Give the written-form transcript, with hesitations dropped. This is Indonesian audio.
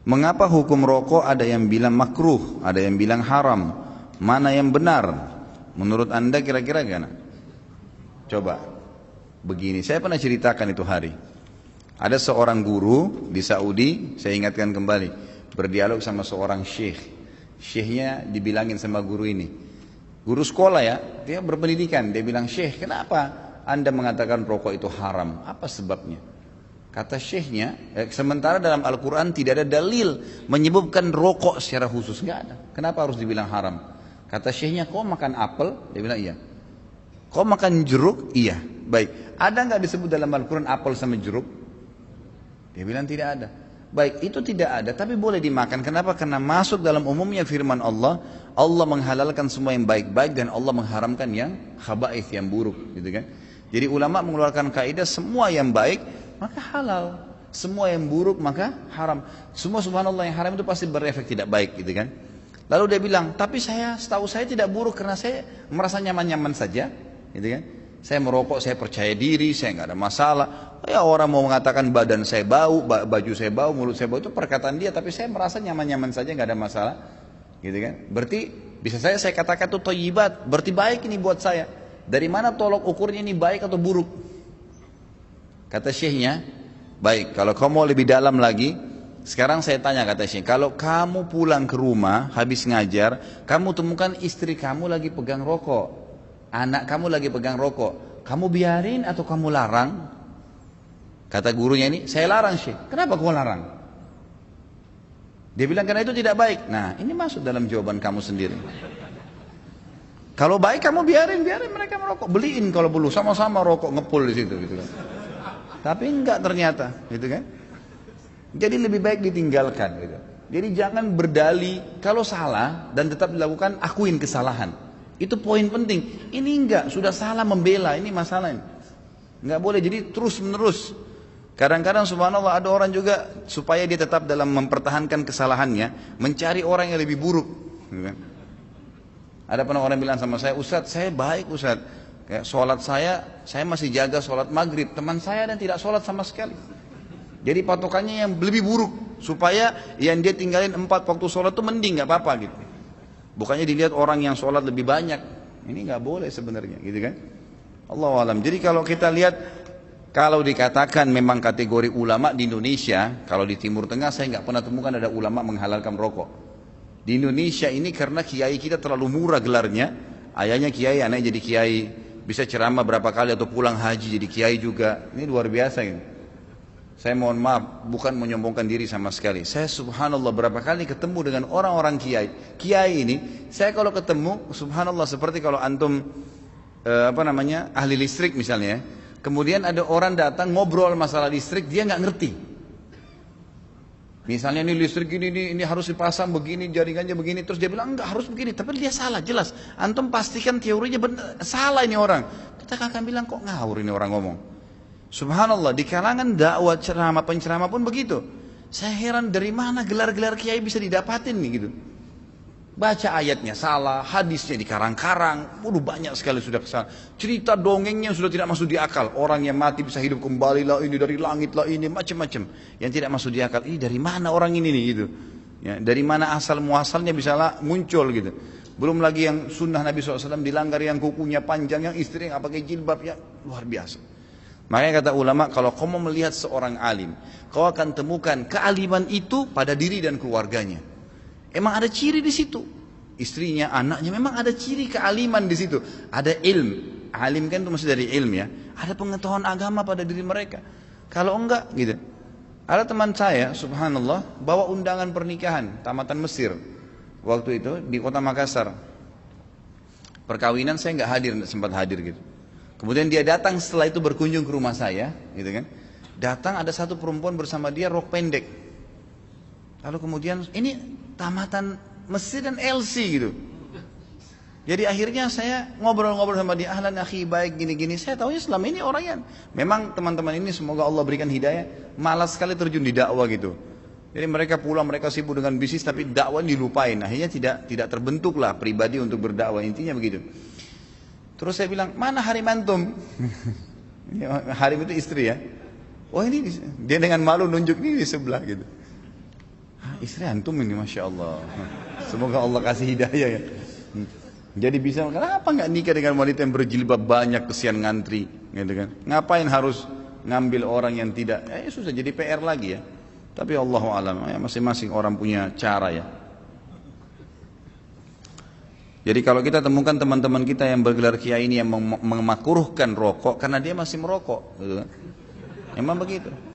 Mengapa hukum rokok ada yang bilang makruh, ada yang bilang haram? Mana yang benar? Menurut anda kira-kira gimana? Coba, begini, saya pernah ceritakan itu hari. Ada seorang guru di Saudi, saya ingatkan kembali, berdialog sama seorang syekh. Syekhnya dibilangin sama guru ini. Guru sekolah ya, dia berpendidikan. Dia bilang, syekh, kenapa anda mengatakan rokok itu haram? Apa sebabnya? Kata syekhnya, sementara dalam Al-Quran tidak ada dalil menyebutkan rokok secara khusus. Nggak ada. Kenapa harus dibilang haram? Kata syekhnya, kau makan apel? Dia bilang, iya. Kau makan jeruk? Iya. Baik. Ada nggak disebut dalam Al-Quran apel sama jeruk? Dia bilang tidak ada. Baik, itu tidak ada, tapi boleh dimakan. Kenapa? Karena masuk dalam umumnya firman Allah. Allah menghalalkan semua yang baik-baik dan Allah mengharamkan yang khaba'ith, yang buruk. Gitu kan? Jadi ulama mengeluarkan kaidah semua yang baik maka halal, semua yang buruk maka haram. Semua subhanallah yang haram itu pasti berefek tidak baik, gitu kan. Lalu dia bilang, tapi setahu saya tidak buruk karena saya merasa nyaman-nyaman saja, gitu kan. Saya merokok, saya percaya diri, saya nggak ada masalah. Ya orang mau mengatakan badan saya bau, baju saya bau, mulut saya bau, itu perkataan dia, tapi saya merasa nyaman-nyaman saja, nggak ada masalah, gitu kan. Berarti bisa saya katakan itu thayyibat, berarti baik ini buat saya. Dari mana tolok ukurnya ini baik atau buruk? Kata syekhnya, baik, kalau kamu mau lebih dalam lagi, sekarang saya tanya, kata syekh, kalau kamu pulang ke rumah habis ngajar, kamu temukan istri kamu lagi pegang rokok, anak kamu lagi pegang rokok, kamu biarin atau kamu larang? Kata gurunya ini, saya larang syekh. Kenapa kau larang? Dia bilang karena itu tidak baik. Nah, ini masuk dalam jawaban kamu sendiri. Kalau baik kamu biarin mereka merokok, beliin kalau perlu, sama-sama rokok ngepul di situ, gitu kan. Tapi enggak ternyata, gitu kan. Jadi lebih baik ditinggalkan, gitu. Jadi jangan berdalih kalau salah dan tetap dilakukan, akuin kesalahan. Itu poin penting. Ini enggak, sudah salah membela, ini masalahnya. Enggak boleh, jadi terus menerus. Kadang-kadang subhanallah ada orang juga supaya dia tetap dalam mempertahankan kesalahannya, mencari orang yang lebih buruk, gitu kan. Ada pernah orang bilang sama saya, Ustadz saya baik Ustadz. Kayak sholat saya masih jaga sholat maghrib. Teman saya dan tidak sholat sama sekali. Jadi patokannya yang lebih buruk. Supaya yang dia tinggalin 4 waktu sholat itu mending, gak apa-apa gitu. Bukannya dilihat orang yang sholat lebih banyak. Ini gak boleh sebenarnya, gitu kan. Allahu alam. Jadi kalau kita lihat, kalau dikatakan memang kategori ulama di Indonesia, kalau di Timur Tengah saya gak pernah temukan ada ulama menghalalkan rokok. Di Indonesia ini karena kiai kita terlalu murah gelarnya. Ayahnya kiai, anaknya jadi kiai. Bisa ceramah berapa kali atau pulang haji jadi kiai juga. Ini luar biasa ini. Saya mohon maaf, bukan menyombongkan diri sama sekali. Saya subhanallah berapa kali ketemu dengan orang-orang kiai. Kiai ini, saya kalau ketemu subhanallah seperti kalau antum ahli listrik misalnya. Kemudian ada orang datang ngobrol masalah listrik, dia nggak ngerti. Misalnya ini listrik ini harus dipasang begini, jaringannya begini, terus dia bilang enggak harus begini, tapi dia salah jelas. Antum pastikan teorinya benar, salah ini orang. Kita akan bilang kok ngawur ini orang ngomong. Subhanallah, di kalangan dakwah ceramah penceramah pun begitu. Saya heran dari mana gelar-gelar kiai bisa didapatin nih gitu. Baca ayatnya salah, hadisnya dikarang-karang, banyak sekali sudah kesalahan. Cerita dongengnya sudah tidak masuk di akal. Orang yang mati bisa hidup kembali lah, ini dari langit lah, ini macam-macam. Yang tidak masuk di akal, ini dari mana orang ini nih gitu. Ya, dari mana asal muasalnya bisa muncul gitu. Belum lagi yang sunnah Nabi SAW dilanggar, yang kukunya panjang, yang istri yang pakai jilbab, ya luar biasa. Makanya kata ulama, kalau kau mau melihat seorang alim, kau akan temukan kealiman itu pada diri dan keluarganya. Emang ada ciri di situ. Istrinya, anaknya, memang ada ciri kealiman di situ. Ada ilmu. Alim kan itu masih dari ilmu ya. Ada pengetahuan agama pada diri mereka. Kalau enggak gitu. Ada teman saya, subhanallah, bawa undangan pernikahan tamatan Mesir. Waktu itu di kota Makassar. Perkawinan saya enggak hadir, enggak sempat hadir gitu. Kemudian dia datang setelah itu berkunjung ke rumah saya, gitu kan. Datang ada satu perempuan bersama dia rok pendek. Lalu kemudian ini tamatan Mesir dan LC gitu. Jadi akhirnya saya ngobrol-ngobrol sama dia, ahlan akhi, baik gini-gini. Saya tahunya selama ini orangnya memang teman-teman ini semoga Allah berikan hidayah, malas sekali terjun di dakwah gitu. Jadi mereka pulang, mereka sibuk dengan bisnis tapi dakwah dilupain. Akhirnya tidak terbentuklah pribadi untuk berdakwah, intinya begitu. Terus saya bilang, mana harim antum? Harim itu istri ya. Oh ini dia dengan malu nunjuk ini di sebelah gitu. Istri antum ini Masya Allah. Semoga Allah kasih hidayah ya. Jadi bisa, kenapa nggak nikah dengan wanita yang berjilbab banyak, kesian ngantri, gitu kan? Ngapain harus ngambil orang yang tidak? Susah, jadi PR lagi ya. Tapi Allahu a'lam, ya, masing-masing orang punya cara ya. Jadi kalau kita temukan teman-teman kita yang bergelar kiai ini yang memakruhkan rokok karena dia masih merokok, gitu kan? Emang begitu.